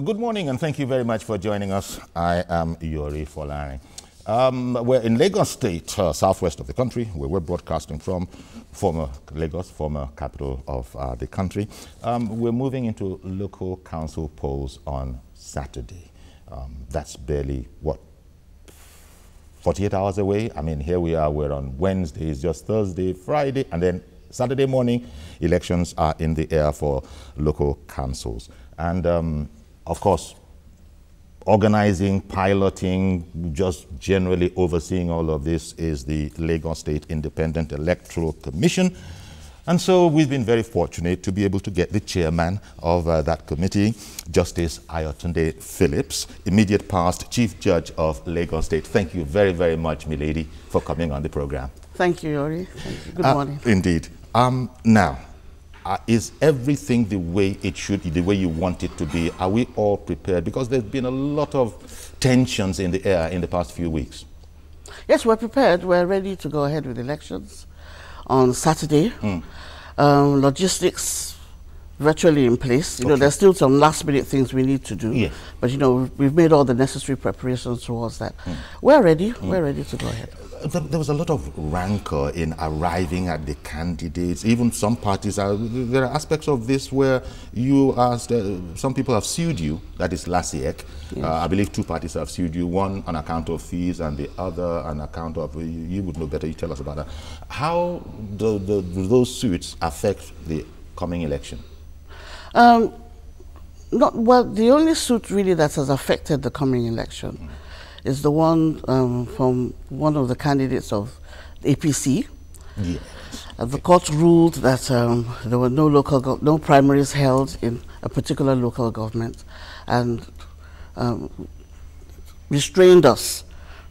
Good morning, and thank you very much for joining us. I am Yori Folani. We're in Lagos State, southwest of the country, where we're broadcasting from, former Lagos, former capital of the country. We're moving into local council polls on Saturday. That's barely, 48 hours away? I mean, here we are, we're on Wednesday, it's just Thursday, Friday, and then Saturday morning, elections are in the air for local councils. And of course, organizing, piloting, just generally overseeing all of this is the Lagos State Independent Electoral Commission. And so we've been very fortunate to be able to get the chairman of that committee, Justice Ayotunde Phillips, immediate past Chief Judge of Lagos State. Thank you very, very much, milady, for coming on the program. Thank you, Yori. Thank you. Good morning. Indeed. Now, is everything the way it should be, the way you want it to be? Are we all prepared? Because there's been a lot of tensions in the air in the past few weeks. Yes, we're prepared. We're ready to go ahead with elections on Saturday. Logistics virtually in place. You know, there's still some last-minute things we need to do. Yes. But, you know, we've made all the necessary preparations towards that. We're ready. We're ready to go ahead. There was a lot of rancor in arriving at the candidates. Even some parties, there are aspects of this where you asked, some people have sued you, that is Lasiek. Yes. I believe 2 parties have sued you, one on account of fees and the other on account of, you would know better, you tell us about that. How do those suits affect the coming election? Well, the only suit really that has affected the coming election is the one from one of the candidates of the APC. Yes. The court ruled that there were no primaries held in a particular local government, and restrained us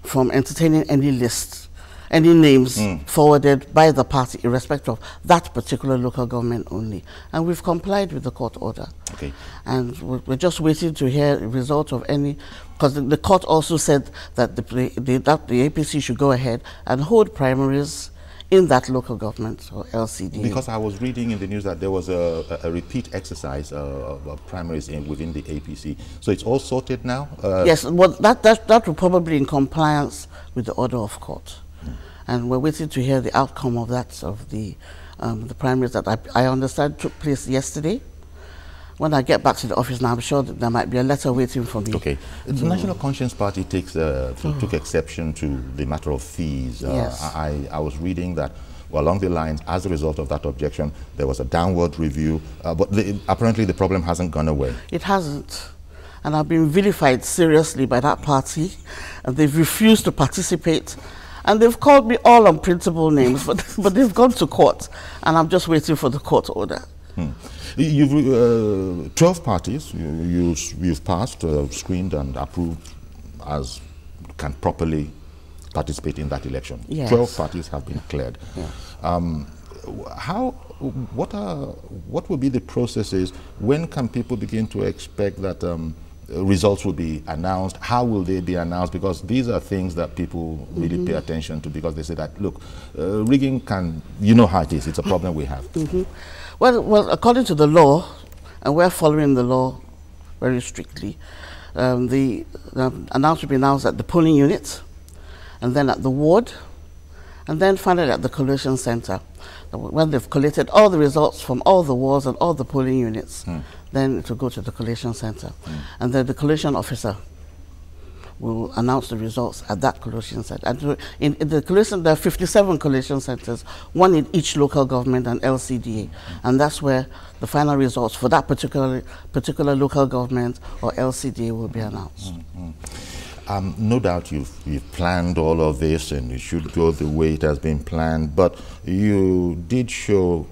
from entertaining any lists, any names forwarded by the party, irrespective of that particular local government only. And we've complied with the court order. Okay. And we're just waiting to hear the result of any, because the court also said that the APC should go ahead and hold primaries in that local government, or LCD. Because I was reading in the news that there was a repeat exercise of primaries within the APC. So it's all sorted now? Yes, well, that will probably be in compliance with the order of court. And we're waiting to hear the outcome of that, of the primaries that I understand took place yesterday. When I get back to the office now, I'm sure that there might be a letter waiting for me. Okay. The National Conscience Party took exception to the matter of fees. Yes. I was reading that, well, along the lines, as a result of that objection, there was a downward review, but apparently the problem hasn't gone away. It hasn't. And I've been vilified seriously by that party, and they've refused to participate. And they've called me all unprintable names, but they've gone to court, and I'm just waiting for the court order. You've 12 parties you've passed, screened and approved as can properly participate in that election. Yes. 12 parties have been cleared. Yes. What will be the processes? When can people begin to expect that results will be announced? How will they be announced? Because these are things that people really pay attention to, because they say that, look, rigging can, you know how it is, it's a problem we have. Well, according to the law, and we're following the law very strictly, the announcement will be announced at the polling unit, and then at the ward, and then finally at the collation center. When they've collated all the results from all the wards and all the polling units, then it will go to the collation center. And then the collation officer will announce the results at that collation center. And in the collation, there are 57 collation centers, one in each local government and LCDA. And that's where the final results for that particular local government or LCDA will be announced. No doubt you've planned all of this, and it should go the way it has been planned, but you did show,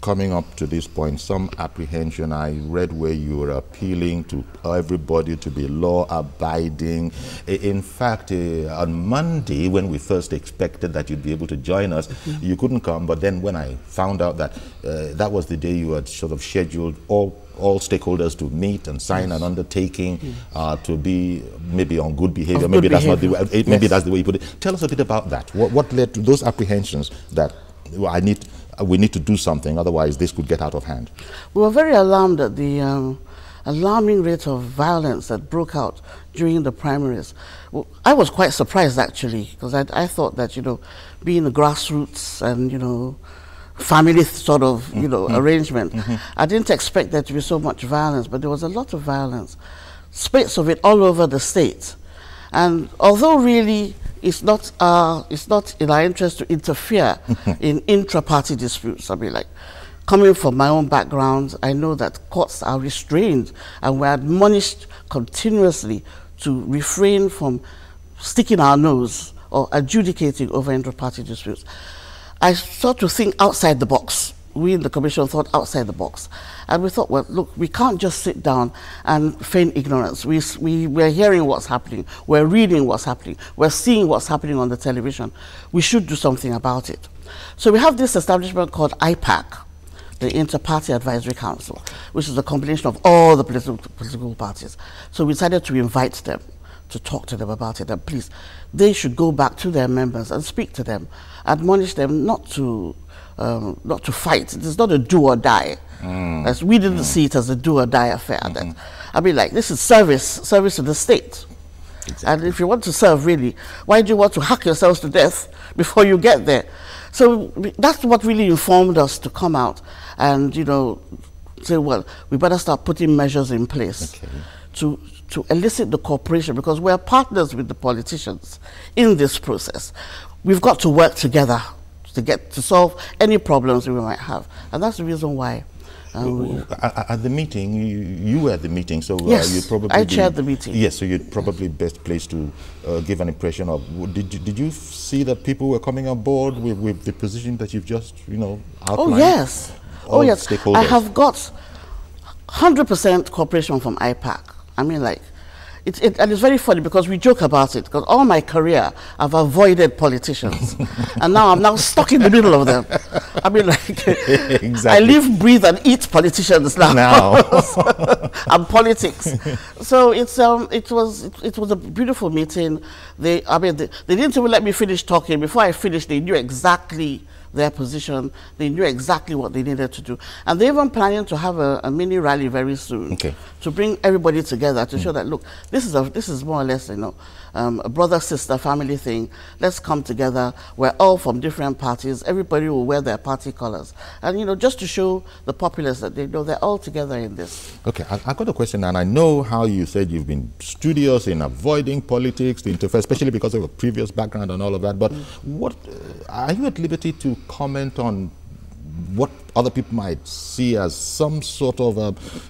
coming up to this point, some apprehension. I read where you were appealing to everybody to be law-abiding. In fact, on Monday, when we first expected that you'd be able to join us, you couldn't come, but then when I found out that that was the day you had sort of scheduled all stakeholders to meet and sign an undertaking to be maybe on good behavior. Maybe that's not the way, maybe that's the way you put it. Tell us a bit about that. What led to those apprehensions that we need to do something, otherwise this could get out of hand? We were very alarmed at the alarming rate of violence that broke out during the primaries. Well, I was quite surprised, actually, because I thought that, being the grassroots and, family sort of, arrangement, I didn't expect there to be so much violence, but there was a lot of violence, spits of it all over the state. And although really it's not in our interest to interfere in intra-party disputes, I mean, like, coming from my own background, I know that courts are restrained and we're admonished continuously to refrain from sticking our nose or adjudicating over intra-party disputes. I sought to think outside the box. We in the Commission thought outside the box. And we thought, well, look, we can't just sit down and feign ignorance. We're hearing what's happening. We're reading what's happening. We're seeing what's happening on the television. We should do something about it. So we have this establishment called IPAC, the Inter-Party Advisory Council, which is a combination of all the political parties. So we decided to invite them, to talk to them about it, and please, they should go back to their members and speak to them, admonish them not to fight. It is not a do or die. As we didn't see it as a do or die affair. That, I mean, like, this is service to the state. Exactly. And if you want to serve, really, why do you want to hack yourselves to death before you get there? So that's what really informed us to come out and, say, well, we better start putting measures in place to elicit the cooperation, because we're partners with the politicians in this process. We've got to work together to solve any problems we might have. And that's the reason why. At the meeting, you were at the meeting, so yes, you'd probably I chaired the meeting. Yes, so you'd probably best placed to give an impression of, did you see that people were coming on board with the position that you've just, outlined? Oh, yes. All stakeholders. I have got 100% cooperation from IPAC. I mean, like, and it's very funny because we joke about it, because all my career I've avoided politicians and now I'm now stuck in the middle of them. I mean, like, exactly. I live, breathe and eat politicians now. And politics. So it was a beautiful meeting. They didn't even let me finish talking. Before I finished, they knew exactly their position. They knew exactly what they needed to do. And they're even planning to have a mini rally very soon to bring everybody together to show that, look, this is more or less, a brother-sister family thing. Let's come together. We're all from different parties. Everybody will wear their party colors. And, just to show the populace that they know they're all together in this. Okay, I got a question, and I know how you said you've been studious in avoiding politics, the interface, especially because of your previous background and all of that. But what are you at liberty to comment on what other people might see as some sort of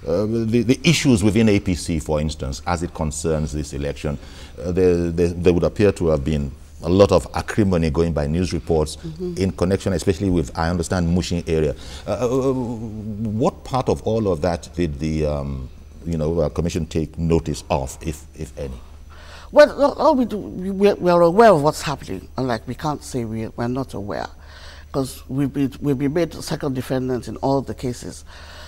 the issues within APC, for instance, as it concerns this election? There would appear to have been a lot of acrimony going by news reports in connection, especially with, I understand, Mushin area. What part of all of that did the Commission take notice of, if any? Well, all we do, we're aware of what's happening, and like, we can't say we're not aware, because we've been made second defendants in all the cases.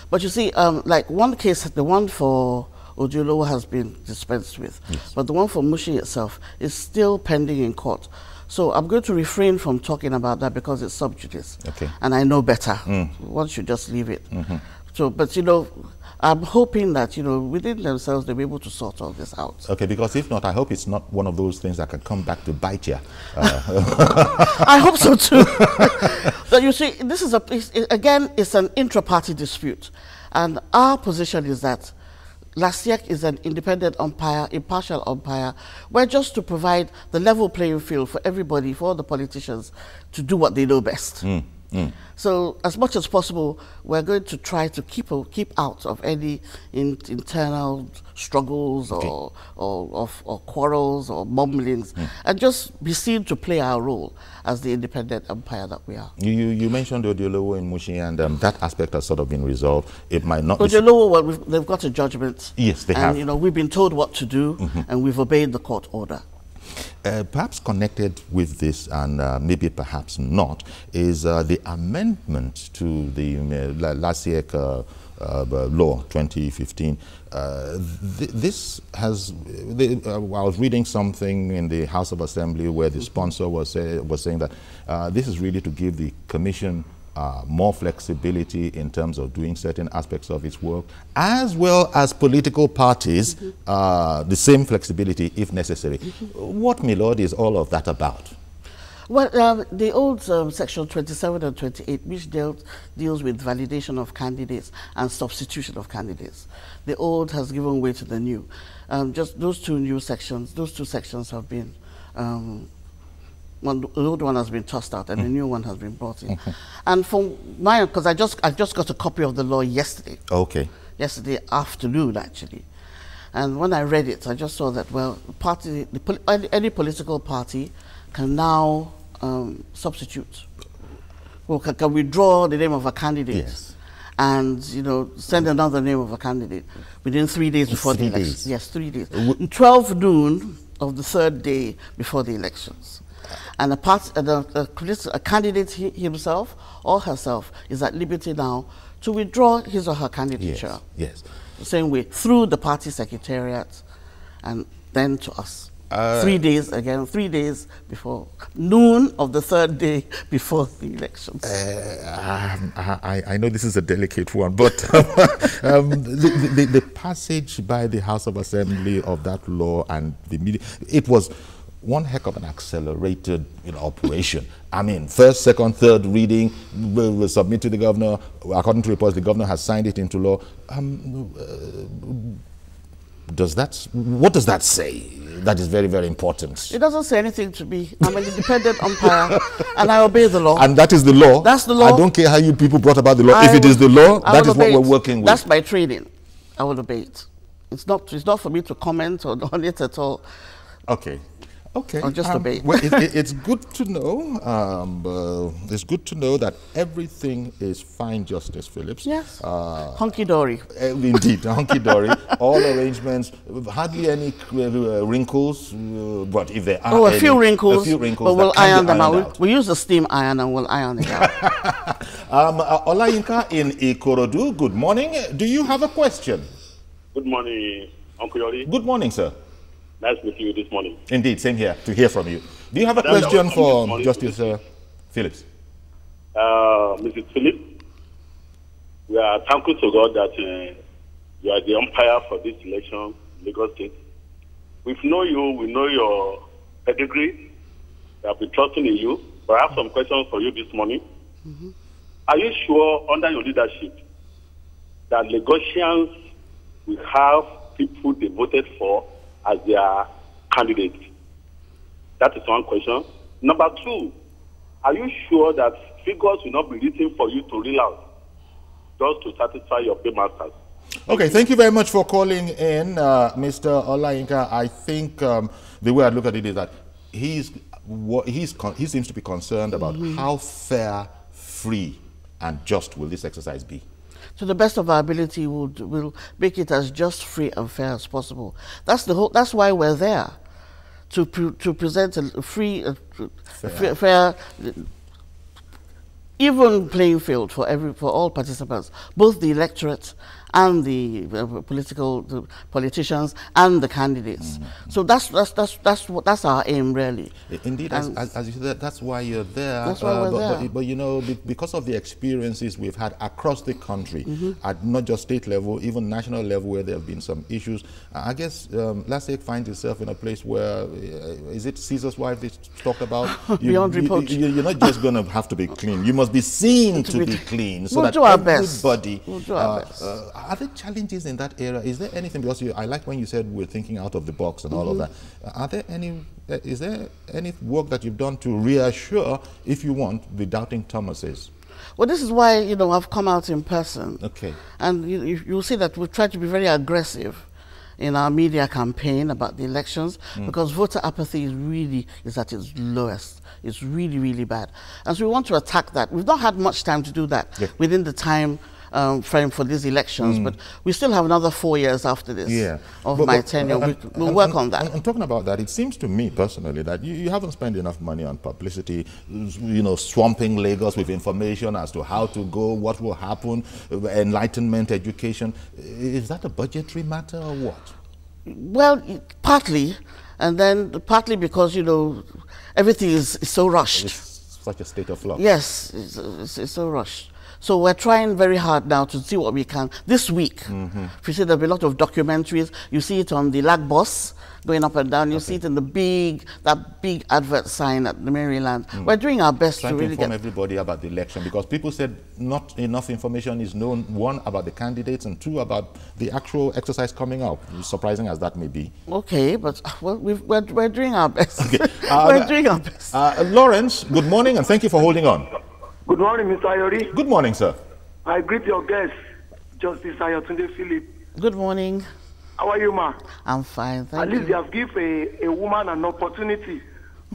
But you see, like one case, the one for Odiolowo has been dispensed with, but the one for Mushin itself is still pending in court. So I'm going to refrain from talking about that because it's sub judice, and I know better. One should just leave it. So, but I'm hoping that, within themselves, they'll be able to sort all this out. Okay, because if not, I hope it's not one of those things that can come back to bite you. I hope so too. But you see, this is again, it's an intra-party dispute. And our position is that LASIEC is an independent umpire, impartial umpire. We're just to provide the level playing field for everybody, for all the politicians, to do what they know best. So as much as possible, we're going to try to keep out of any internal struggles or quarrels or mumblings, and just be seen to play our role as the independent umpire that we are. You mentioned Odiolowo in Mushin, and that aspect has sort of been resolved. It might not. Odiolowo, well, they've got a judgment. Yes, they have. And we've been told what to do, and we've obeyed the court order. Perhaps connected with this, and maybe perhaps not, is the amendment to the LASIEC law 2015. This has, I was reading something in the House of Assembly where the sponsor was saying that this is really to give the Commission more flexibility in terms of doing certain aspects of its work, as well as political parties, the same flexibility if necessary. What, my lord, is all of that about? Well, the old section 27 and 28, which deals with validation of candidates and substitution of candidates. The old has given way to the new. Just those two sections have been, the old one has been tossed out and the new one has been brought in. And from my, because I just got a copy of the law yesterday. Okay. Yesterday afternoon, actually. And when I read it, I just saw that, well, any political party can now substitute, or can withdraw the name of a candidate, yes, and send another name of a candidate within 3 days before the election. Yes, 3 days. 12 noon of the third day before the elections. And a candidate himself or herself is at liberty now to withdraw his or her candidature. Yes, yes. The same way, through the party secretariat and then to us. 3 days, again, 3 days before, noon of the third day before the elections. I know this is a delicate one, but the passage by the House of Assembly of that law and the media, it was one heck of an accelerated operation. I mean, first, second, third reading, we'll submit to the governor. According to reports, the governor has signed it into law. What does that say? That is very, very important. It doesn't say anything to me. I'm an independent umpire, and I obey the law. And that is the law? That's the law. I don't care how you people brought about the law. If it is the law, that is what we're working with. That's my training. I will obey it. It's not for me to comment on it at all. Okay. Okay. I'll just obey it. Well, it's good to know. It's good to know that everything is fine, Justice Phillips. Yes. Hunky-dory. Indeed, hunky-dory. All arrangements, hardly any wrinkles, but if there are a few wrinkles, but we'll iron them out. We use the steam iron and we'll iron it out. Olayinka in Ikorodu, good morning. Do you have a question? Good morning, Uncle Yori. Good morning, sir. Nice to meet you this morning. Indeed, same here, to hear from you. Do you have a question for Justice Phillips? Mrs. Phillips, we are thankful to God that you are the umpire for this election in Lagos State. We know you, we know your pedigree, we have been trusting in you, but I have some questions for you this morning. Are you sure, under your leadership, that Lagosians will have people they voted for as their candidates? That is one question. Number two, are you sure that figures will not be written for you to reel out just to satisfy your paymasters? Okay, thank you very much for calling in, Mr. Olayinka. I think the way I look at it is that he seems to be concerned about how fair, free, and just will this exercise be. To the best of our ability, we'll make it as just, free, and fair as possible. That's why we're there, to present a free, fair, even playing field for all participants, both the electorate and the politicians and the candidates. So that's our aim, really. Indeed, as you said, that's why you're there. That's why we're there. But because of the experiences we've had across the country, at not just state level, even national level, where there have been some issues, I guess LASEG finds itself in a place where, is it Caesar's wife they talked about? Beyond reproach. You're not just going to have to be clean. You must be seen to be clean, so we'll that do our everybody. We'll do our best. Are there challenges in that area? Is there anything, because I like when you said we're thinking out of the box and all of that. Is there any work that you've done to reassure, if you want, the doubting Thomases? Well, this is why, I've come out in person. Okay. And you'll see that we've tried to be very aggressive in our media campaign about the elections, because voter apathy is at its lowest. It's really, really bad. And so we want to attack that. We've not had much time to do that within the time frame for these elections, but we still have another 4 years after this of my tenure. We'll work on that. And talking about that, it seems to me personally that you haven't spent enough money on publicity, swamping Lagos with information as to how to go, what will happen, enlightenment, education. Is that a budgetary matter or what? Well, partly, and then partly because, everything is so rushed. such a state of flux? Yes, it's so rushed. So we're trying very hard now to see what we can. This week, if you see, there'll be a lot of documentaries. You see it on the lag bus going up and down. You see it in that big advert sign at the Maryland. We're doing our best to really inform everybody about the election, because people said not enough information is known, one, about the candidates, and two, about the actual exercise coming up, surprising as that may be. Okay, but well, we're doing our best. Okay. We're doing our best. Lawrence, good morning, and thank you for holding on. Good morning, Mr. Ayori. Good morning, sir. I greet your guest, Justice Ayotunde Philip. Good morning. How are you, ma? I'm fine, thank you. At least they have given a woman an opportunity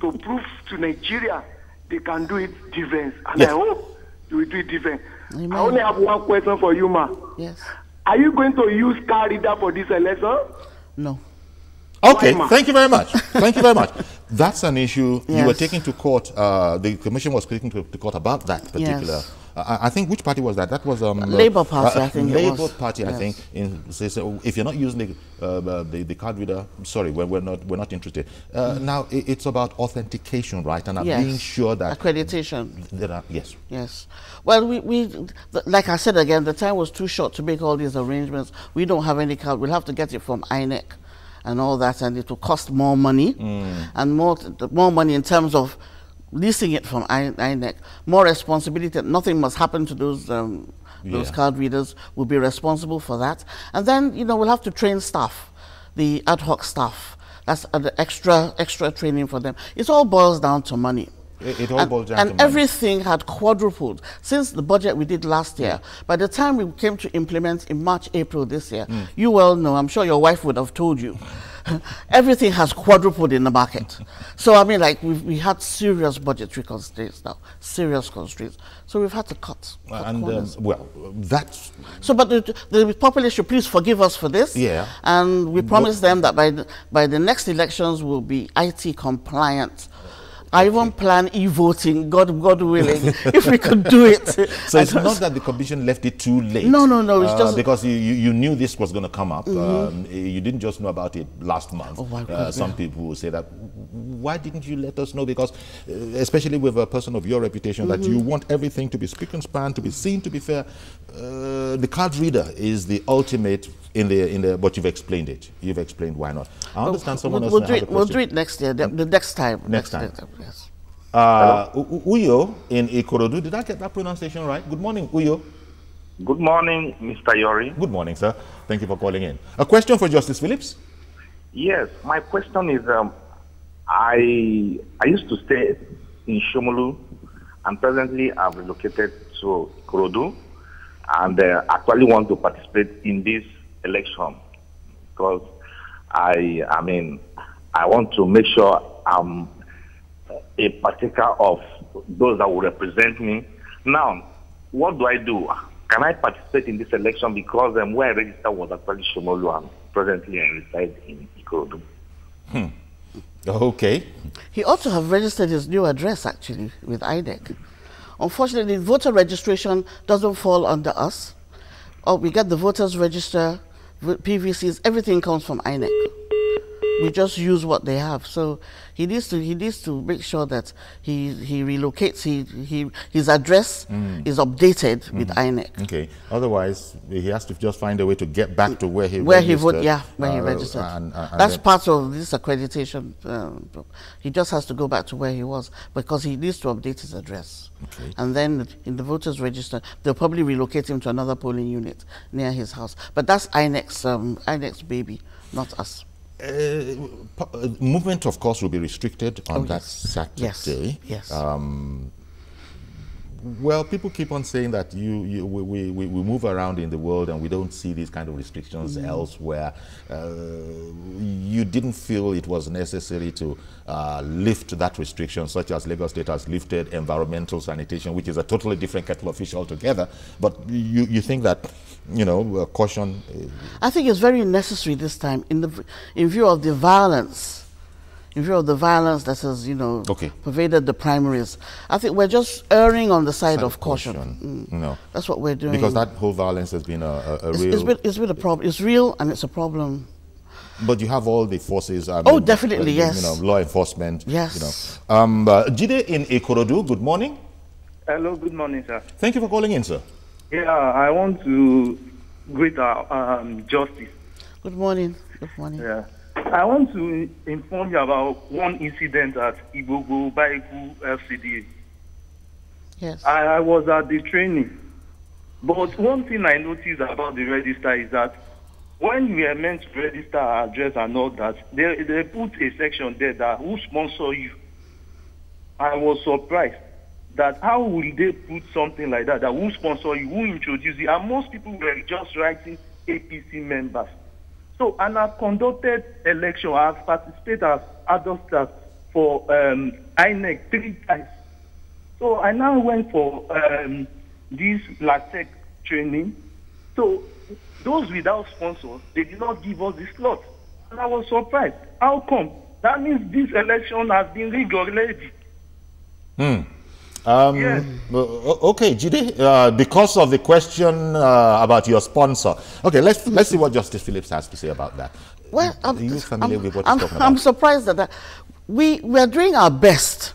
to prove to Nigeria they can do it different. And yes, I hope you will do it different. Amen. I only have one question for you, ma. Yes. Are you going to use car reader for this election? No. Okay, thank you very much. Thank you very much. That's an issue you were taking to court. The commission was taking to court about that particular. Yes. I think, which party was that? That was Labour Party. I think Labour Party. Yes. I think. So if you're not using the card reader, sorry, we're not interested. Now it's about authentication, right? And being sure that accreditation. Yes. Yes. Well, we like I said again, the time was too short to make all these arrangements. We don't have any card. We'll have to get it from INEC and all that, and it will cost more money, and more money in terms of leasing it from INEC, more responsibility. Nothing must happen to those card readers. We'll be responsible for that. And then, we'll have to train staff, the ad hoc staff. That's the extra training for them. It all boils down to money. It all boils down to money. And everything had quadrupled since the budget we did last year. By the time we came to implement in March, April this year, you well know, I'm sure your wife would have told you, everything has quadrupled in the market. So, I mean, like, we had serious budgetary constraints now, serious constraints. So we've had to cut well, that's... So, but the populace should please forgive us for this. Yeah. And we promise them that by the next elections, we'll be IT compliant. I even plan e-voting, God willing, if we could do it. So it's not that the commission left it too late. No. It's just because you knew this was going to come up. You didn't just know about it last month. Some people will say that, why didn't you let us know? Because especially with a person of your reputation, that you want everything to be spick and span, to be seen, to be fair. The card reader is the ultimate in the. But you've explained it. You've explained why not. I understand someone else. We'll do it next year. The next time. Next time. Yes. Uyo in Ikorodu. Did I get that pronunciation right? Good morning, Uyo. Good morning, Mr. Yori. Good morning, sir. Thank you for calling in. A question for Justice Phillips? Yes, my question is, I used to stay in Shomolu, and presently I've relocated to Ikorodu, and actually want to participate in this election because I want to make sure I'm a partaker of those that will represent me. Now, what do I do? Can I participate in this election because where I registered was actually Shomolu, and presently I reside in Ikorodu? Okay. He ought to have registered his new address actually with INEC. Unfortunately, voter registration doesn't fall under us. We get the voters register, PVCs, everything comes from INEC. We just use what they have. So he needs to make sure that he relocates. His address is updated with INEC. Okay. Otherwise, he has to just find a way to get back to where he registered. Where he registered. That's part of this accreditation. He just has to go back to where he was because he needs to update his address. Okay. And then in the voters register, they'll probably relocate him to another polling unit near his house. But that's INEC's baby, not us. Movement, of course, will be restricted on that Saturday. Yes. Well, people keep on saying that we move around in the world and we don't see these kind of restrictions elsewhere. You didn't feel it was necessary to lift that restriction, such as Lagos State has lifted environmental sanitation, which is a totally different kettle of fish altogether. But you think that, caution? I think it's very necessary this time in view of the violence. In view of the violence that has, pervaded the primaries, I think we're just erring on the side of caution. That's what we're doing. Because that whole violence has been a real... It's been a problem. It's real and it's a problem. But you have all the forces. Definitely, yes. You know, law enforcement. Yes. You know. Jide in Ikorodu, good morning. Hello, good morning, sir. Thank you for calling in, sir. Yeah, I want to greet our justice. Good morning. Good morning. Yeah. I want to inform you about one incident at Igogo Baiku FCDA. Yes. I was at the training. But one thing I noticed about the register is that when we are meant to register our address and all that, they put a section there that who sponsor you. I was surprised that how will they put something like that who sponsor you, who introduce you, and most people were just writing APC members. So, and I've conducted election, I've participated as adult staff for INEC 3 times. So I now went for this LATEC training. So those without sponsors, they did not give us the slot. And I was surprised. How come? That means this election has been rigged already. Yes. Okay, Jide, because of the question about your sponsor. Okay, let's see what Justice Phillips has to say about that. Well, are you familiar with what he's talking about? I'm surprised that we are doing our best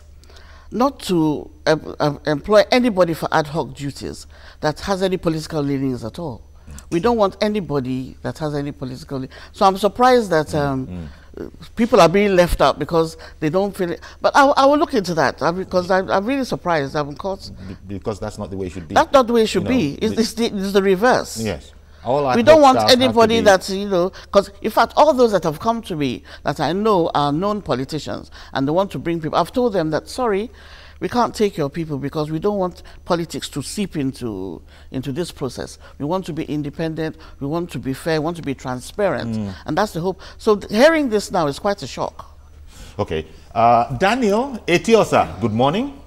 not to employ anybody for ad hoc duties that has any political leanings at all. We don't want anybody that has any political. So I'm surprised that people are being left out because they don't feel it. But I will look into that because I'm really surprised. Because that's not the way it should be. That's not the way it should be. It's the reverse. Yes. We don't want anybody that's, because in fact, all those that have come to me that I know are known politicians and they want to bring people, I've told them that, sorry, we can't take your people because we don't want politics to seep into this process. We want to be independent, we want to be fair, we want to be transparent, and that's the hope. So hearing this now is quite a shock. Okay. Daniel Etiosa, good morning.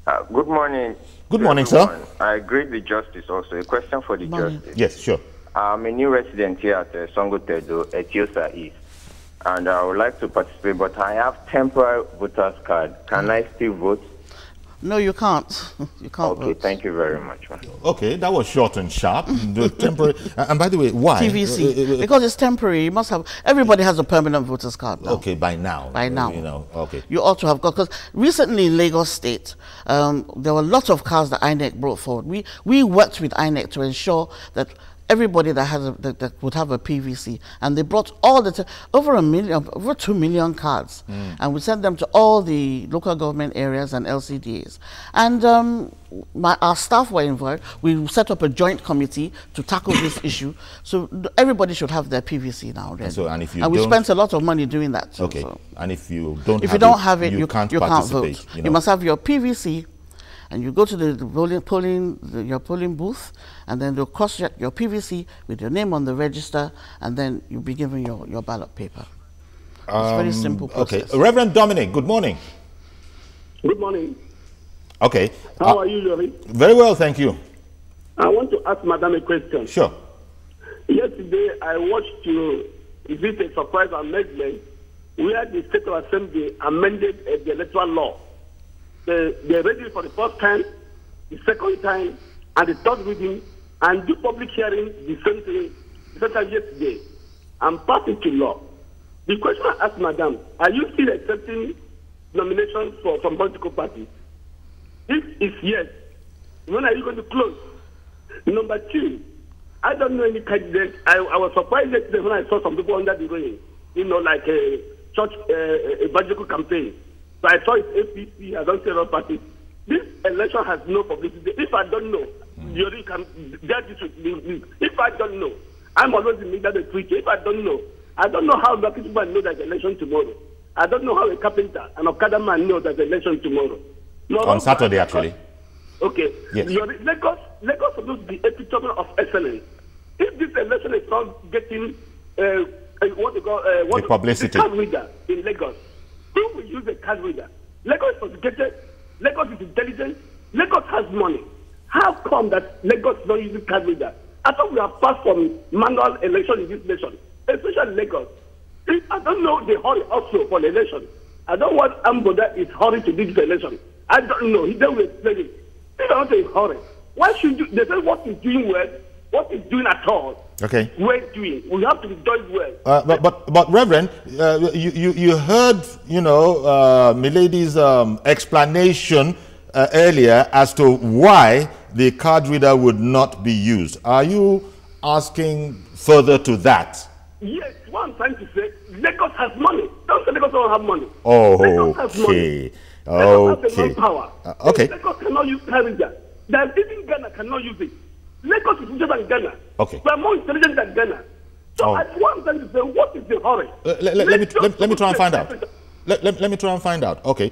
Good morning. Good morning, sir. I agree with justice also. A question for the justice. Yes, sure. I'm a new resident here at Songotedo, Etiosa East, and I would like to participate, but I have temporary voter's card. Can I still vote? No, you can't. You can't Okay, vote. thank you very much. Okay, that was short and sharp. The temporary. And by the way, why? TVC. Because it's temporary. You must have. Everybody has a permanent voter's card now. Okay, by now. By now. Okay. You ought to have got, because recently in Lagos State, there were lots of cards that INEC brought forward. We worked with INEC to ensure that everybody that has that would have a PVC, and they brought all over 2 million cards, and we sent them to all the local government areas and LCDAs. And our staff were involved. We set up a joint committee to tackle this issue. So everybody should have their PVC now. And we spent a lot of money doing that. Okay. So. And if you don't have it, you can't vote. You must have your PVC. And you go to the your polling booth, and then they'll cross your PVC with your name on the register, and then you'll be given your ballot paper. It's a very simple process. Okay. Reverend Dominic, good morning. Good morning. Okay. How are you, Lori? Very well, thank you. I want to ask Madam a question. Sure. Yesterday, I watched you visit a surprise amendment where the State Assembly amended the electoral law. They read it for the first time, the second time, and the third reading, and do public hearing the same thing yesterday, and pass it to law. The question I asked Madam, are you still accepting nominations from political parties? If it's yes, when are you going to close? Number two, I don't know any candidate. I was surprised yesterday when I saw some people under the rain, like a church evangelical campaign. So I saw it's APC, I don't say no party. This election has no publicity. If I don't know, you can judge this with me. If I don't know, I'm always in media the preacher. If I don't know how the people know there's election tomorrow. I don't know how a carpenter, an Okada man knows there's election tomorrow. On Saturday, actually. Okay. Yes. Lagos is supposed to be epitome of excellence. If this election is not getting the publicity, the card reader in Lagos, who will use a card reader? Lagos is educated, Lagos is intelligent, Lagos has money. How come that Lagos is not using card reader? I thought we have passed from manual election in this nation, especially Lagos. I don't know the hurry also for the election. I don't want Amboda is hurry to do this election. I don't know. He will explain it. If I want to hurry, why should you? They say what is doing well, what he's doing at all. Okay. We're doing. We have to be doing well. But Reverend, you heard, Milady's explanation earlier as to why the card reader would not be used. Are you asking further to that? Yes, what I'm trying to say, Lagos has money. Don't say Lagos don't have money. Oh, Lagos has money. okay. Lagos has the manpower. Okay. Lagos cannot use card reader. That even Ghana cannot use it. Lagos is richer than Ghana. Okay. We are more intelligent than Ghana. So at one time to say, what is the hurry? Let me try and find out. Let me try and find out. Okay.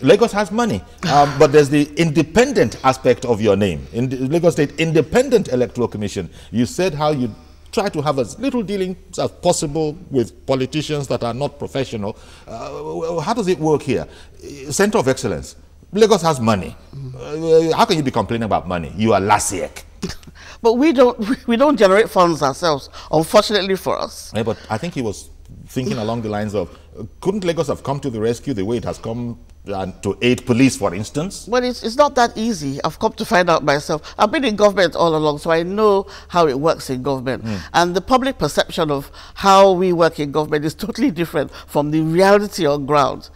Lagos has money, but there's the independent aspect of your name. In the Lagos State Independent Electoral Commission, you said how you try to have as little dealings as possible with politicians that are not professional. How does it work here? Center of Excellence. Lagos has money. How can you be complaining about money? You are Lasiek. But we don't generate funds ourselves, unfortunately for us. Yeah, but I think he was thinking along the lines of, couldn't Lagos have come to the rescue the way it has come to aid police, for instance? But it's not that easy. I've come to find out myself. I've been in government all along, so I know how it works in government. And the public perception of how we work in government is totally different from the reality on ground.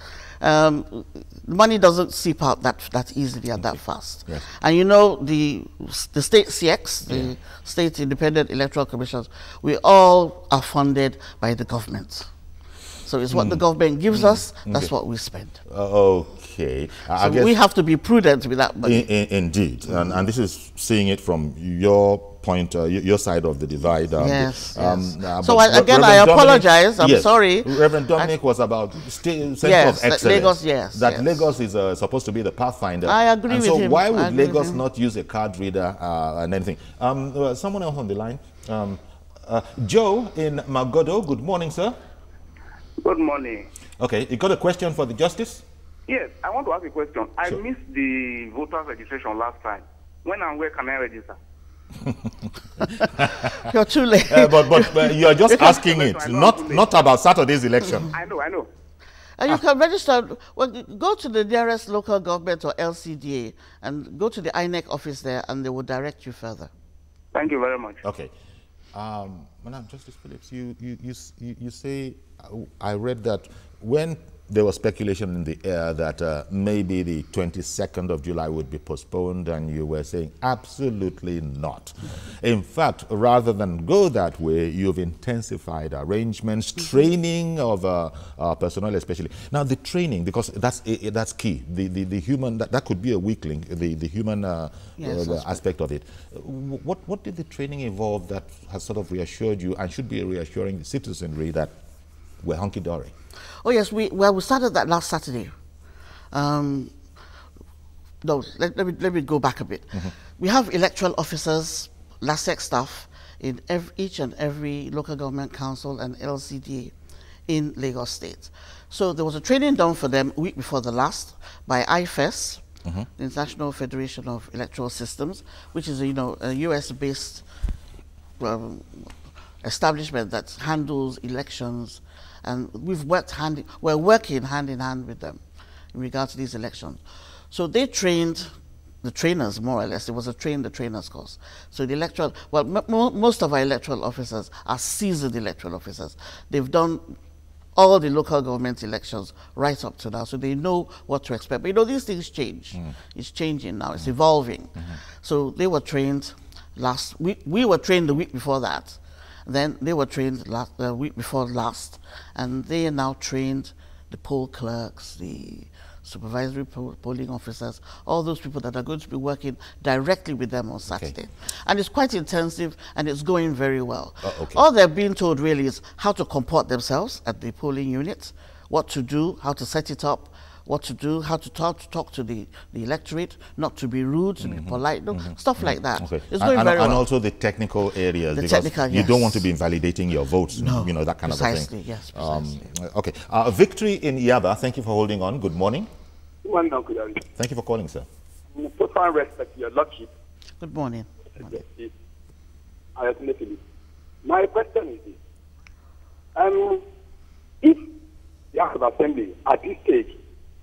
Money doesn't seep out that easily and that fast. Yes. And the state CX, the State Independent Electoral Commissions, we all are funded by the government. So it's what the government gives us, that's what we spend. Okay. So we have to be prudent with that money. Indeed. And this is seeing it from your point, your side of the divide. Yes. So again, I apologize. I'm sorry. Reverend Dominic was about Center of Excellence. Lagos, Lagos is supposed to be the pathfinder. I agree with him. So why would Lagos not use a card reader and anything? Someone else on the line. Joe in Magodo. Good morning, sir. Good morning. Okay, you got a question for the justice? Yes, I want to ask a question. I missed the voters registration last time. When and where can I register? You're too late. But you're just asking it, not about Saturday's election. I know. And you can register. Well, go to the nearest local government or LCDA and go to the INEC office there, and they will direct you further. Thank you very much. Okay. Madam Justice Phillips, you say, I read that when there was speculation in the air that maybe the 22nd of July would be postponed, and you were saying absolutely not. In fact, rather than go that way, you've intensified arrangements, training of personnel especially. Now the training, because that's key. The human, that could be a weak link, the human aspect of it. What did the training involve that has sort of reassured you and should be reassuring the citizenry that we're hunky-dory? Oh yes, we started that last Saturday. No, let me go back a bit. We have electoral officers, LASEC staff in each and every local government council and LCDA in Lagos State. So there was a training done for them a week before the last by IFES, the International Federation of Electoral Systems, which is a US-based establishment that handles elections. And we're working hand in hand with them in regard to these elections. So they trained the trainers, more or less. It was a train the trainers course. So the most of our electoral officers are seasoned electoral officers. They've done all the local government elections right up to now, so they know what to expect. But these things change. It's changing now. It's evolving. So they were trained last week. We were trained the week before that. Then they were trained the week before last, and they are now trained the poll clerks, the supervisory polling officers, all those people that are going to be working directly with them on Saturday. And it's quite intensive, and it's going very well. All they're being told really is how to comport themselves at the polling unit, what to do, how to set it up, what to do, how to talk to the electorate, not to be rude, to be polite, stuff like that. It's going very well. And also the technical areas, because you don't want to be invalidating your votes, that kind of thing. Yes, okay. Victory in Yaba, thank you for holding on. Good morning. Good morning, Uncle Larry. Thank you for calling, sir. With profound respect, you're lucky. Good morning. My question is this. If the House of Assembly at this stage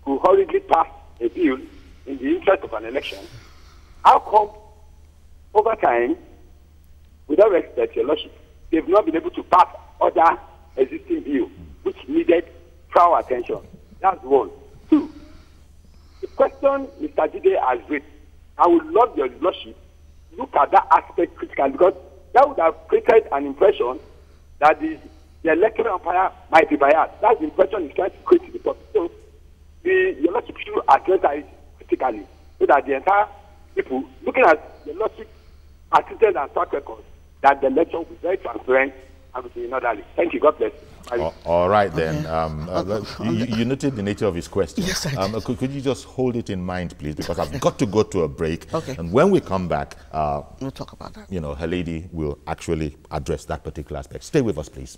could hurriedly pass a bill in the interest of an election, how come over time with all respect, Your Lordship, they've not been able to pass other existing bills, which needed our attention. That's one. Two, the question Mr. Jide has raised, I would love Your Lordship look at that aspect critically, because that would have created an impression that the electoral umpire might be biased. That's the impression he's trying to create to the public. So, Your Lordship should address that critically, so that the entire people looking at Your Lordship attitude and track record, that the election will be very transparent and will be in orderly. Thank you. God bless you. All right, then. You noted the nature of his question. Yes, I did. Could you just hold it in mind, please? Because I've got to go to a break. Okay. And when we come back, we'll talk about that. You know, her lady will actually address that particular aspect. Stay with us, please.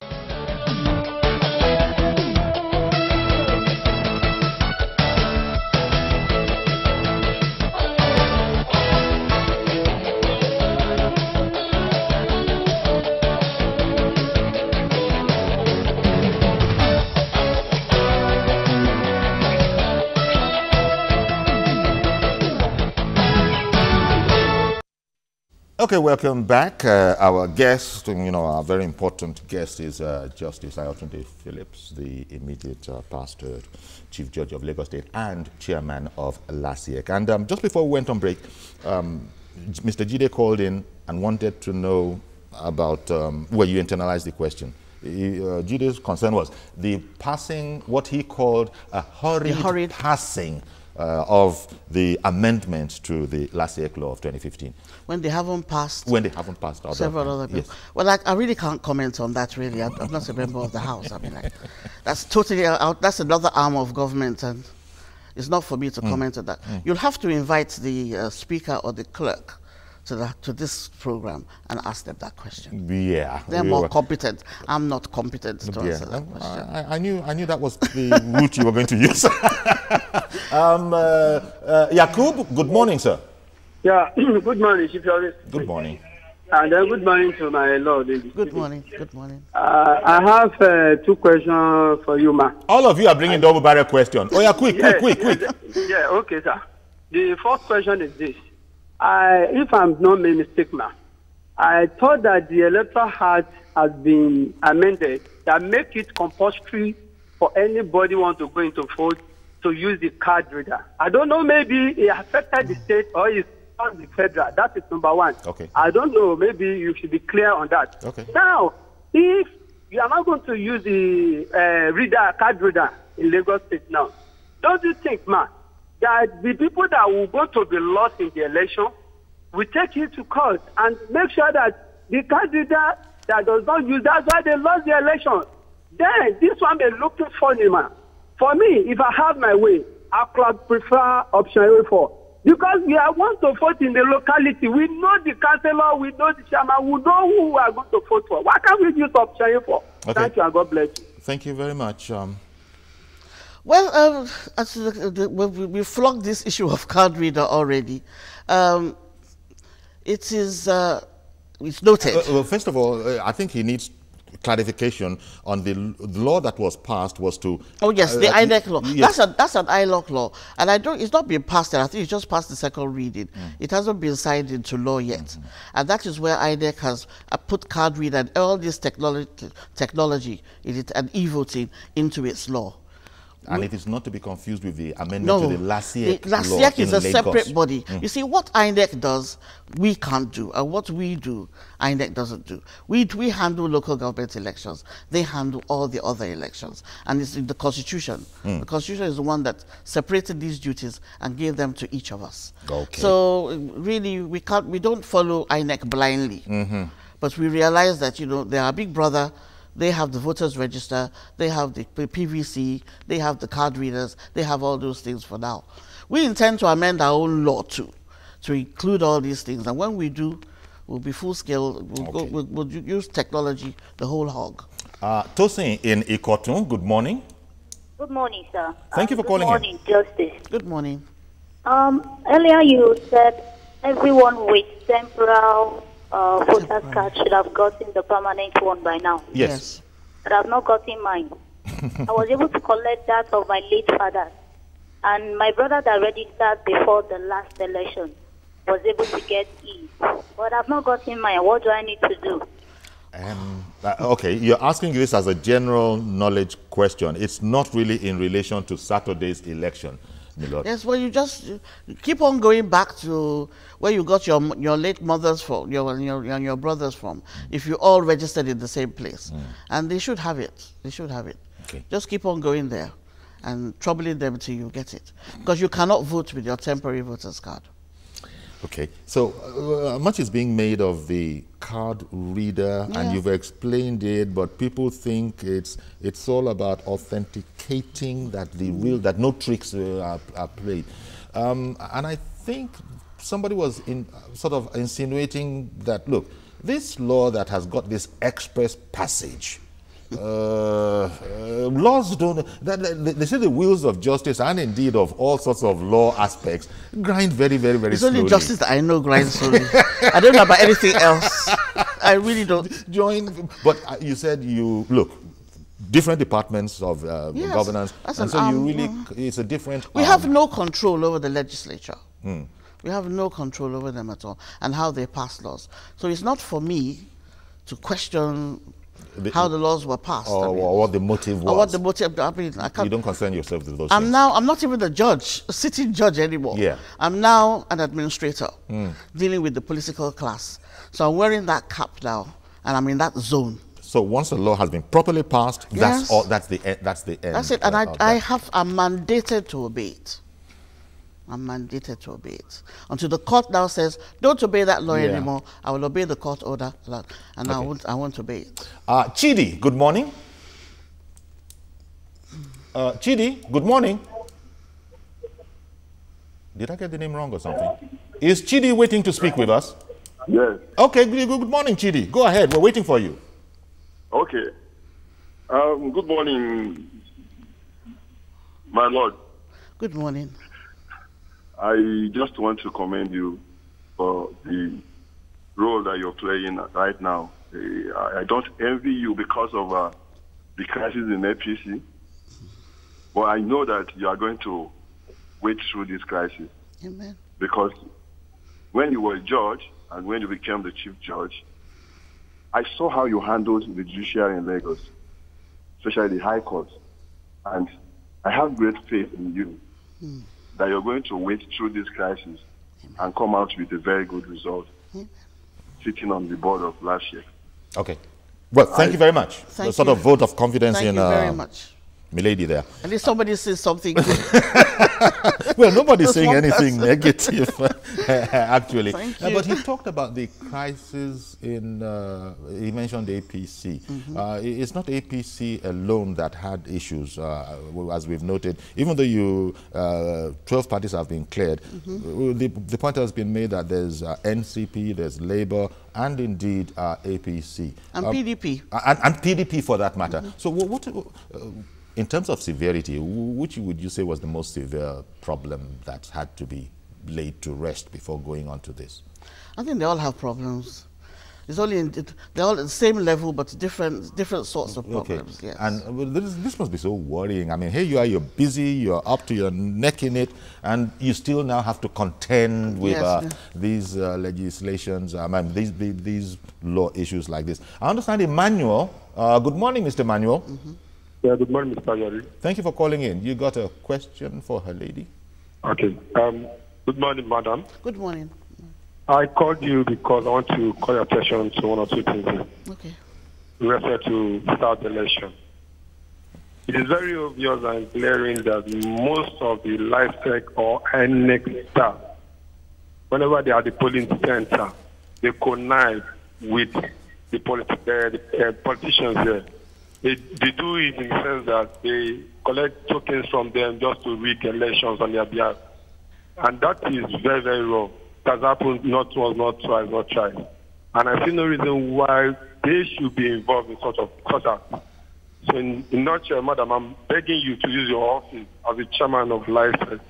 Okay, welcome back. Our guest, our very important guest is Justice Ayotunde Phillips, the immediate past Chief Judge of Lagos State and Chairman of LASIEC. And just before we went on break, Mr. Jide called in and wanted to know about, well, you internalized the question. Jide's concern was the passing, what he called a hurried passing of the amendments to the LASIEC law of 2015. When they haven't passed. When they haven't passed. Several other bills. Yes. Well, I really can't comment on that, really. I'm not a member of the House. I mean, that's totally out. That's another arm of government, and it's not for me to comment on that. You'll have to invite the Speaker or the Clerk to this program and ask them that question. Yeah. They're more competent. I'm not competent to answer that question. I knew that was the route you were going to use. Yakub, good morning, sir. Yeah, good morning, Chief Justice. Good morning. And good morning to my Lord. Good morning. Good morning. I have 2 questions for you, ma. All of you are bringing double barrel questions. Oh, yeah, quick. Yeah, okay, sir. The first question is this. If I'm not made mistake, ma, I thought that the Electoral Act has been amended that make it compulsory for anybody want to go into vote to use the card reader. I don't know, maybe it affected the state or it's on the federal. That is number one. Okay. I don't know, maybe you should be clear on that. Okay. Now, if you are not going to use the card reader in Lagos State now, don't you think, man, that the people that will go to be lost in the election will take it to court and make sure that the card reader that does not use, that's why they lost the election. Then this one may look funny, man. For me, if I have my way, I could prefer option A4. Because we are want to vote in the locality. We know the councillor, we know the chairman, we know who we are going to vote for. Why can't we use option A4? Okay. Thank you and God bless you. Thank you very much. Well, we flogged this issue of card reader already. It is, it's noted. Well, first of all, I think he needs clarification on the law that was passed was to... Oh, yes, the INEC law. Yes. That's an ILOC law. And it's not been passed yet. I think it's just passed the second reading. It hasn't been signed into law yet. And that is where INEC has put card reader and all this technology in it and e-voting into its law. And it is not to be confused with the amendment to the LASIEC law. LASIEC is a separate body. Mm. You see, what INEC does, we can't do. And what we do, INEC doesn't do. We handle local government elections. They handle all the other elections. And it's in the Constitution. Mm. The Constitution is the one that separated these duties and gave them to each of us. Okay. So really, we don't follow INEC blindly. Mm-hmm. But we realize that, you know, they are a big brother. They have the voters register, they have the PVC, they have the card readers, they have all those things for now. We intend to amend our own law too, to include all these things. And when we do, we'll be full scale, we'll use technology, the whole hog. Tosin in Ikotun, good morning. Good morning, sir. Thank you for calling in. Good morning, Justice. Good morning. Earlier you said everyone with temporal voters card should have gotten the permanent one by now. Yes. But I've not gotten mine. I was able to collect that of my late father. And my brother that registered before the last election. was able to get it. But I've not gotten mine. What do I need to do? Okay, you're asking this as a general knowledge question. It's not really in relation to Saturday's election, Milord. Yes, well, you just keep on going back to where you got your late mothers from, your brothers from, if you all registered in the same place. And they should have it. They should have it. Okay. Just keep on going there and troubling them till you get it. Because you cannot vote with your temporary voter's card. Okay, so much is being made of the card reader, and you've explained it, but people think it's all about authenticating that that no tricks are played. And I think somebody was sort of insinuating that, look, this law that has got this express passage, laws don't, they say the wheels of justice and indeed of all sorts of law aspects grind very, very, very slowly. It's only justice that I know grinds slowly. I don't know about anything else. I really don't. But you said look, different departments of governance, and so you really, it's a different We have no control over the legislature. We have no control over them at all and how they pass laws. So it's not for me to question how the laws were passed, or what the motive was. Or what the motive. I mean, I can't. You don't concern yourself with those I'm things. I'm not even a sitting judge anymore. Yeah. I'm now an administrator dealing with the political class. So I'm wearing that cap now, and I'm in that zone. So once a law has been properly passed, that's all. That's the end. That's the end. That's it. And I'm mandated to obey it. I'm mandated to obey it. Until the court now says, don't obey that law anymore, I will obey the court order, and I won't obey it. Chidi, good morning. Chidi, good morning. Did I get the name wrong or something? Is Chidi waiting to speak with us? Yes. Okay, good morning, Chidi. Go ahead, we're waiting for you. Okay. Good morning, my lord. Good morning. I just want to commend you for the role that you're playing right now. I don't envy you because of the crisis in APC, but I know that you are going to wait through this crisis. Amen. Because when you were a judge and when you became the chief judge, I saw how you handled the judiciary in Lagos, especially the High Court. And I have great faith in you that you're going to wait through this crisis and come out with a very good result, sitting on the board of last year. Okay. Well, thank you very much. A sort of vote of confidence in very much. Milady there. At least somebody says something. Well, nobody's saying anything negative, actually. Thank you. But he talked about the crisis in, he mentioned APC. It's not APC alone that had issues, as we've noted. Even though 12 parties have been cleared, the point has been made that there's NCP, there's Labour, and indeed APC. And PDP. And PDP for that matter. So what in terms of severity, which would you say was the most severe problem that had to be laid to rest before going on to this? I think they all have problems. It's only they're all at the same level, but different sorts of problems. Okay. Yes. And this must be so worrying. I mean, here you are, you're busy, you're up to your neck in it, and you still now have to contend with these legislations, these law issues like this. I understand Emmanuel. Good morning, Mr. Emmanuel. Yeah, good morning, Mr. Yari. Thank you for calling in. You got a question for her lady? Okay. Good morning, madam. Good morning. I called you because I want to call your attention to one or two things. Okay. Refer to start election. It is very obvious and glaring that most of the LifeTech or INEC staff, whenever they are at the polling center, they connive with the politicians there. They do it in the sense that they collect tokens from them just to rig elections on their behalf. And that is very, very wrong. It has happened not once, not twice, not thrice. And I see no reason why they should be involved in such acts. So in nutshell, madam, I'm begging you to use your office as the chairman of LifeTech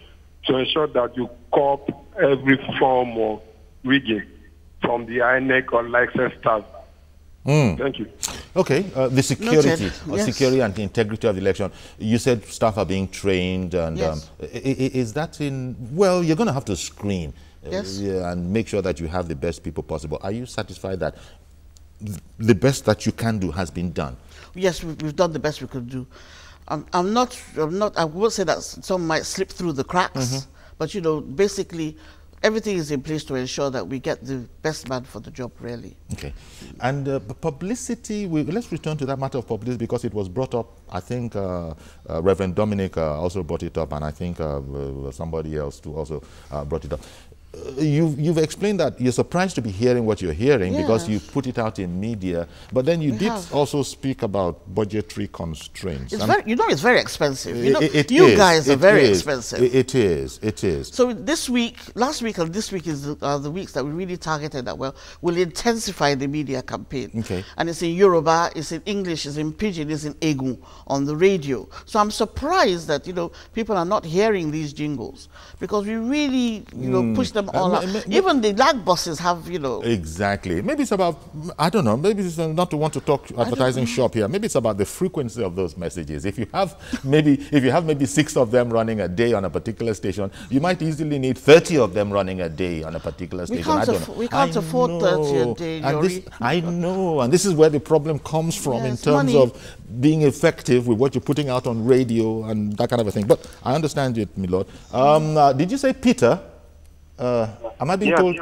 to ensure that you curb every form of rigging from the INEC or LifeTech staff. Thank you. Okay, the security and the integrity of the election. You said staff are being trained, and is that in? Well, you're going to have to screen Yes. Yeah, and make sure that you have the best people possible. Are you satisfied that the best that you can do has been done? Yes, we've done the best we could do. I will say that some might slip through the cracks, but you know, basically, everything is in place to ensure that we get the best man for the job, really. Okay. And publicity, let's return to that matter of publicity, because it was brought up, I think Reverend Dominic also brought it up, and I think somebody else too also brought it up. You've explained that you're surprised to be hearing what you're hearing because you put it out in media, but then you did also speak about budgetary constraints. It's it's very expensive. You know, guys are very expensive. It is. So this week, last week and this week is the weeks that we really targeted that will intensify the media campaign. Okay. And it's in Yoruba, it's in English, it's in Pidgin, it's in Egun on the radio. So I'm surprised that, you know, people are not hearing these jingles because we really, you know, push them all out. Even the lag buses have, you know. Exactly. Maybe it's about, I don't know, maybe it's not to want to talk advertising shop here. Maybe it's about the frequency of those messages. If you have maybe 6 of them running a day on a particular station, you might easily need 30 of them running a day on a particular station. We can't afford 30 a day, I know, and this is where the problem comes from in terms of being effective with what you're putting out on radio and that kind of a thing. But I understand it, my lord. Did you say Peter? Am I being told?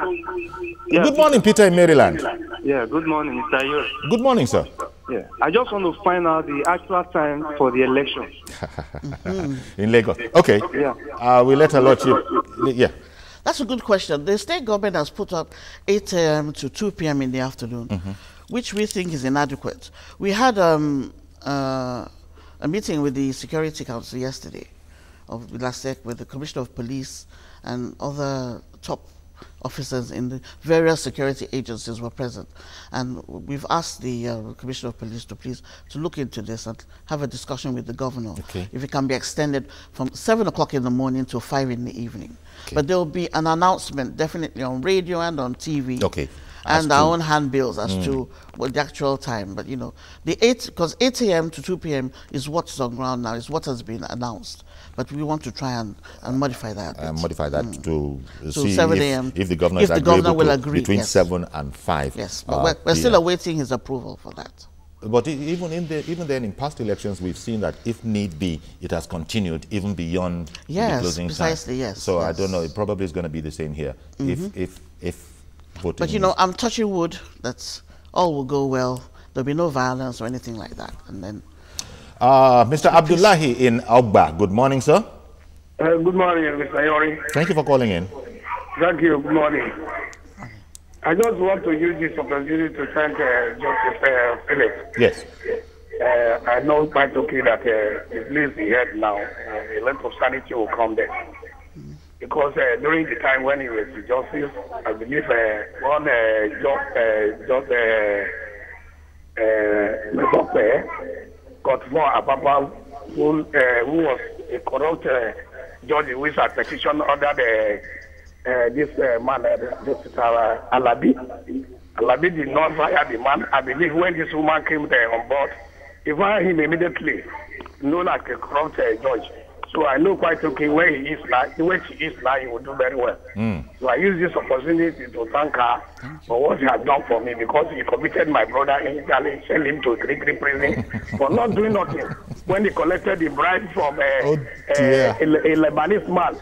Yeah, good morning, Peter in Maryland. Yeah, good morning, Mr. Yor. Good morning, sir. Yeah, I just want to find out the actual time for the election. In Lagos. Okay. Yeah. We'll let her lot you. Yeah. That's a good question. The state government has put up 8 a.m. to 2 p.m. in the afternoon, which we think is inadequate. We had a meeting with the Security Council yesterday of LASEC with the Commissioner of Police and other top officers in the various security agencies were present, and we've asked the Commissioner of Police to look into this and have a discussion with the governor if it can be extended from 7 o'clock in the morning to 5 in the evening. But there will be an announcement definitely on radio and on TV. And our own handbills as to what the actual time. But you know, because 8 a.m. to 2 p.m. is what's on ground now, is what has been announced. But we want to try and modify that. Modify that to see 7 a.m. if the governor is agreeable will agree between 7 and 5. Yes, but we're still awaiting his approval for that. But even then, in past elections, we've seen that if need be, it has continued even beyond the closing time. Yes. So I don't know. It probably is going to be the same here. If voting. But you know, I'm touching wood that all will go well. There'll be no violence or anything like that. And then, Mr. Abdullahi in Ogba. Good morning, sir. Good morning, Mr. Yori. Thank you for calling in. Thank you. Good morning. I just want to use this opportunity to thank Justice Philip. Yes. I know quite okay that the place he had now, a lot of sanity will come there. Because during the time when he was the justice, I believe one got for Ababa, who was a corrupt judge who is a petition under this man, Justice Alabi. Alabi did not fire the man. I believe when this woman came there on board, he fired him immediately, known as a corrupt judge. So I know quite okay where he is now. Where she is now, he will do very well. So I use this opportunity to thank her for what she has done for me, because he committed my brother in Italy, sent him to Krikri prison for not doing nothing. When he collected the bribe from a Lebanese man,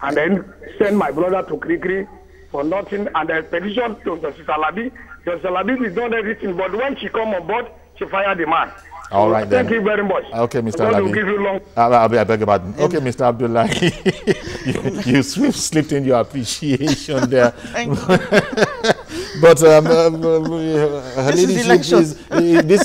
and then sent my brother to Krikri for nothing, and the petition to Justice Alabi. Justice Alabi did not everything, but when she come on board, she fired the man. All right, then. Thank you very much. Okay, Mr. Alabi. I beg your pardon. Okay, Mr. Abdullahi, you slipped in your appreciation there. But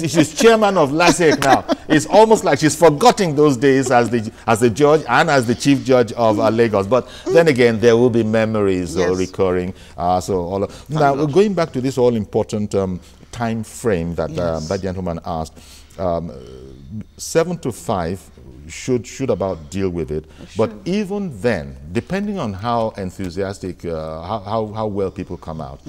she's chairman of LASEC now. It's almost like she's forgetting those days as the judge and as the chief judge of Lagos. But then again, there will be memories recurring. Now, going back to this all important time frame that that gentleman asked. 7 to 5 should about deal with it, but even then, depending on how enthusiastic, how well people come out,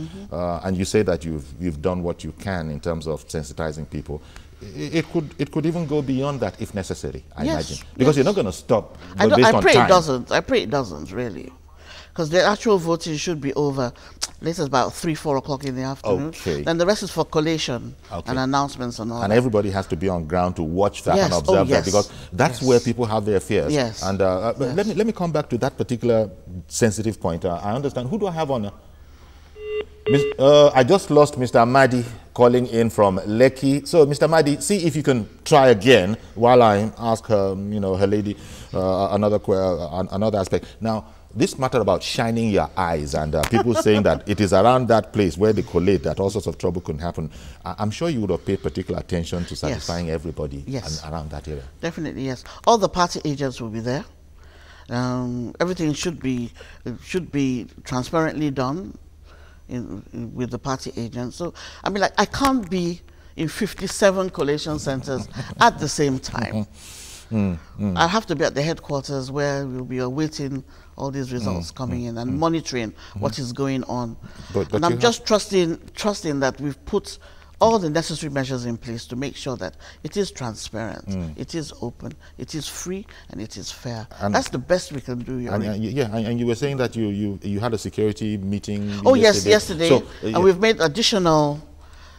and you say that you've done what you can in terms of sensitizing people, it could even go beyond that if necessary. I imagine, because you're not going to stop. I pray it doesn't. I pray it doesn't really, because the actual voting should be over latest about 3, 4 o'clock in the afternoon. Okay. Then the rest is for collation and announcements and all that. And everybody has to be on ground to watch that Yes. and observe yes. that, because that's where people have their fears. Yes. And let me come back to that particular sensitive point. I understand. Who do I have on? I just lost Mr. Madi calling in from Lekki. So, Mr. Madi, see if you can try again while I ask her, her lady, another aspect. Now, this matter about shining your eyes and people saying that it is around that place where they collate that all sorts of trouble can happen. I'm sure you would have paid particular attention to satisfying everybody around that area. Definitely, yes. All the party agents will be there. Everything should be transparently done with the party agents. So, I mean, like, I can't be in 57 collation centers at the same time. I have to be at the headquarters where we'll be awaiting all these results coming in and monitoring what is going on. And I'm just trusting that we've put all the necessary measures in place to make sure that it is transparent, it is open, it is free, and it is fair. And that's the best we can do. And you were saying that you had a security meeting. Oh yes, yesterday, so, and we've made additional,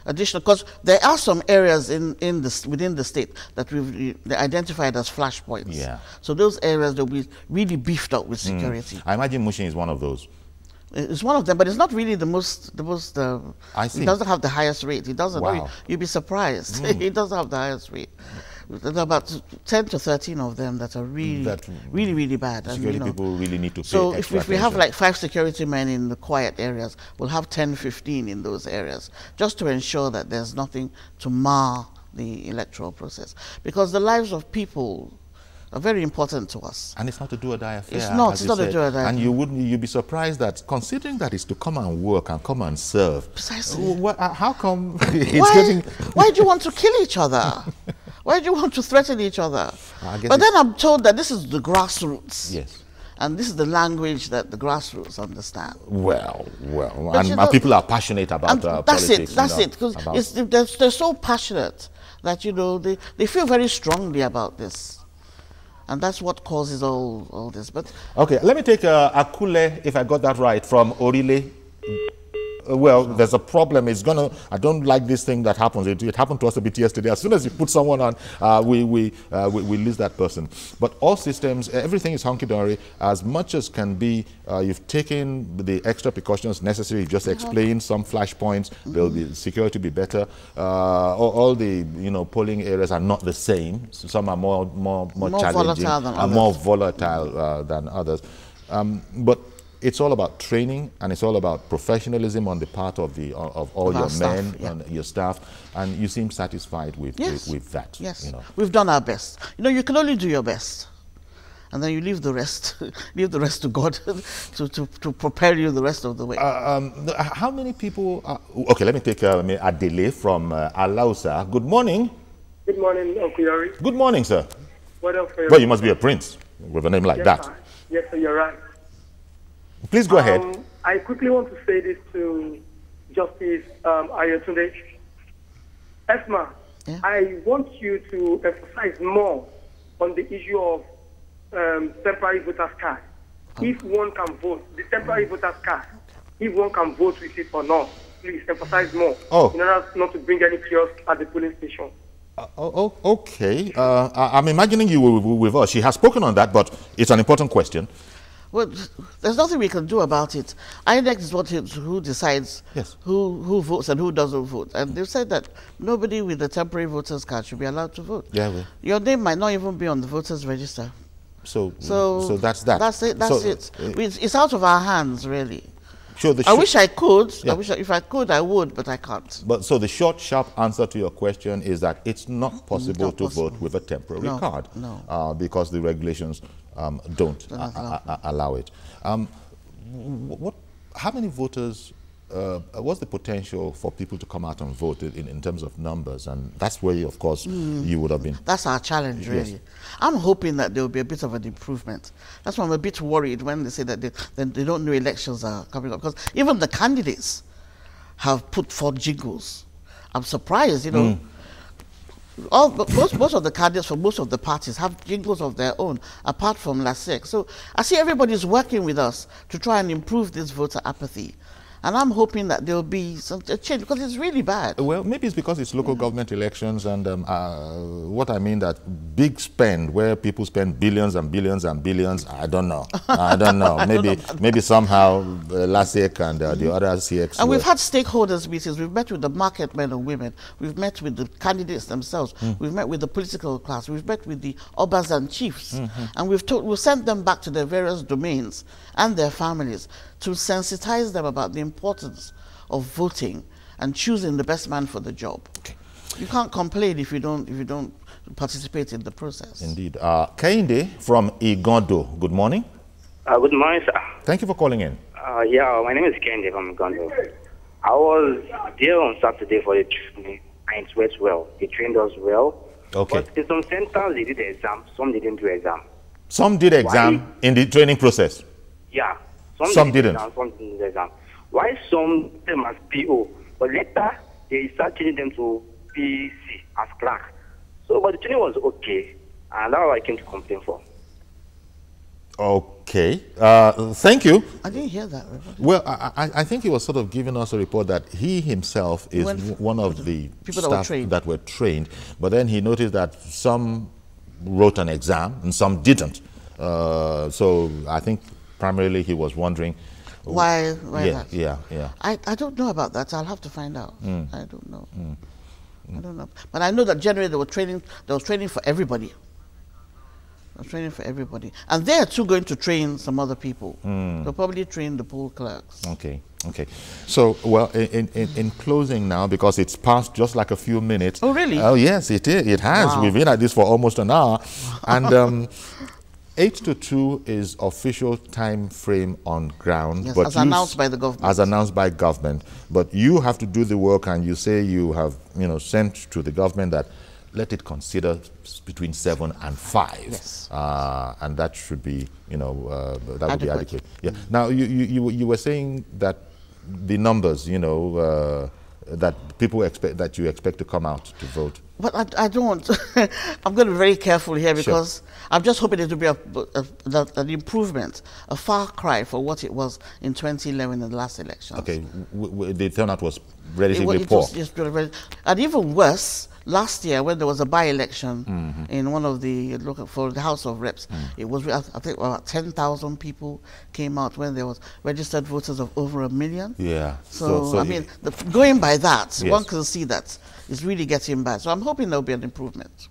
because there are some areas within the state that we've identified as flashpoints. Yeah. So those areas will be really beefed up with security. I imagine Mushin is one of those. It's one of them, but it's not really the most. I see. It doesn't have the highest rate. It doesn't. Wow. You'd be surprised. It doesn't have the highest rate. There are about 10 to 13 of them that are really bad. Security people really need to pay So extra if we have like 5 security men in the quiet areas, we'll have 10, 15 in those areas, just to ensure that there's nothing to mar the electoral process. Because the lives of people are very important to us. And it's not a do-or-die affair. It's not a do-or-die. And you'd be surprised that, considering that it's to come and work and come and serve. Precisely. How come it's why do you want to kill each other? Why do you want to threaten each other? But then I'm told that this is the grassroots. Yes. And this is the language that the grassroots understand. Well. And people are passionate about politics. That's it. Because they're so passionate that, they feel very strongly about this. And that's what causes all this. But okay, let me take Akule, if I got that right, from Orile. Well, there's a problem. I don't like this thing that happens. It happened to us a bit yesterday. As soon as you put someone on, we lose that person. But all systems, everything is hunky-dory. As much as can be, you've taken the extra precautions necessary. You've just explained some flashpoints. There'll be security be better. All the polling areas are not the same. So some are more challenging and more volatile than others. But it's all about training, and it's all about professionalism on the part of all your men and your staff, and you seem satisfied with that. Yes, we've done our best. You can only do your best, and then you leave the rest, to God to prepare you the rest of the way. How many people? Okay, let me take Adele from Alausa. Good morning. Good morning, Uncle Yori. Good morning, sir. What up, well, you must be a prince with a name like that. Sir. Yes, sir, you're right. Please go ahead. I quickly want to say this to Justice Ayotunde. Esma, I want you to emphasize more on the issue of temporary voters card. If one can vote, the temporary voters card, if one can vote with it or not, please emphasize more in order not to bring any chaos at the polling station. Okay. I'm imagining you with us. She has spoken on that, but it's an important question. Well, there's nothing we can do about it. INEC is who decides who votes and who doesn't vote. And they've said that nobody with a temporary voter's card should be allowed to vote. Yeah. Your name might not even be on the voters register. So that's that. That's it. That's it. It's out of our hands, really. Sure, I wish I could. Yeah. If I could, I would, but I can't. But so the short, sharp answer to your question is that it's not possible to vote with a temporary card. No. Because the regulations don't allow it. How many voters? What's the potential for people to come out and vote in terms of numbers? And that's where, of course, you would have been. That's our challenge, really. Yes. I'm hoping that there will be a bit of an improvement. That's why I'm a bit worried when they say that they don't know elections are coming up. Because even the candidates have put forth jingles. I'm surprised, most of the candidates for most of the parties have jingles of their own, apart from LASEC. So I see everybody's working with us to try and improve this voter apathy. And I'm hoping that there will be a change, because it's really bad. Well, maybe it's because it's local government elections, and what I mean that big spend, where people spend billions and billions and billions, I don't know. I don't know. Maybe somehow LASEC and the other CX. And we've had stakeholders meetings. We've met with the market men and women. We've met with the candidates themselves. We've met with the political class. We've met with the obas and chiefs. And we've sent them back to their various domains and their families to sensitize them about the importance of voting and choosing the best man for the job. Okay. You can't complain if you don't participate in the process. Indeed. Kehinde from Igondo, good morning. Good morning, sir. Thank you for calling in. Yeah, my name is Kehinde from Igondo. I was there on Saturday for the training, and it went well. They trained us well. Okay. But in some centers, they did the exam. Some didn't do exam. Some did exam in the training process? Yeah. Some didn't. Exam, some didn't do exam. Why some them as PO, but later they start changing them to PC as clerk. So, but the training was okay, and that's what I came to complain for. Okay. Thank you. I didn't hear that. Well, I think he was sort of giving us a report that he himself is one of the staff that were trained, but then he noticed that some wrote an exam and some didn't. So I think primarily he was wondering why that? Yeah. I don't know about that. I'll have to find out. I don't know. I don't know. But I know that generally there was training for everybody. Training for everybody. And they're too going to train some other people. They'll probably train the poll clerks. Okay. So, well, in closing now, because it's passed just like a few minutes. Oh, really? Oh, yes, it is. It has. Wow. We've been at this for almost an hour. And 8 to 2 is official time frame on ground. Yes, but as announced by the government. As announced by government. But you have to do the work, and you say you have, sent to the government that let it consider between 7 and 5. Yes. And that should be, that would be adequate. Yeah. Now, you were saying that the numbers, that people expect, that you expect to come out to vote. But I don't. I'm going to be very careful here, because I'm just hoping it will be an improvement, a far cry for what it was in 2011 in the last election. Okay, the turnout was relatively poor. And even worse, last year when there was a by-election in one of the for the House of Reps, it was, I think, about 10,000 people came out when there was registered voters of over 1 million. Yeah. So I mean, going by that, yes, one can see that it's really getting bad. So I'm hoping there'll be an improvement.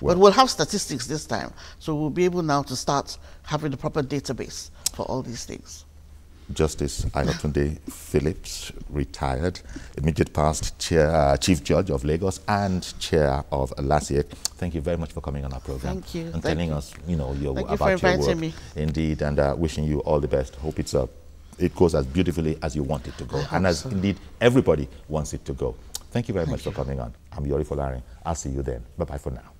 Well, but we'll have statistics this time, so we'll be able now to start having the proper database for all these things. Justice Ayotunde Phillips, retired, immediate past Chief Judge of Lagos and Chair of LASEC. Thank you very much for coming on our program. Thank you. And telling us, about your work. Me. Indeed, and wishing you all the best. Hope it goes as beautifully as you want it to go, and as indeed everybody wants it to go. Thank you very much for coming on. I'm Yori Folarin. I'll see you then. Bye-bye for now.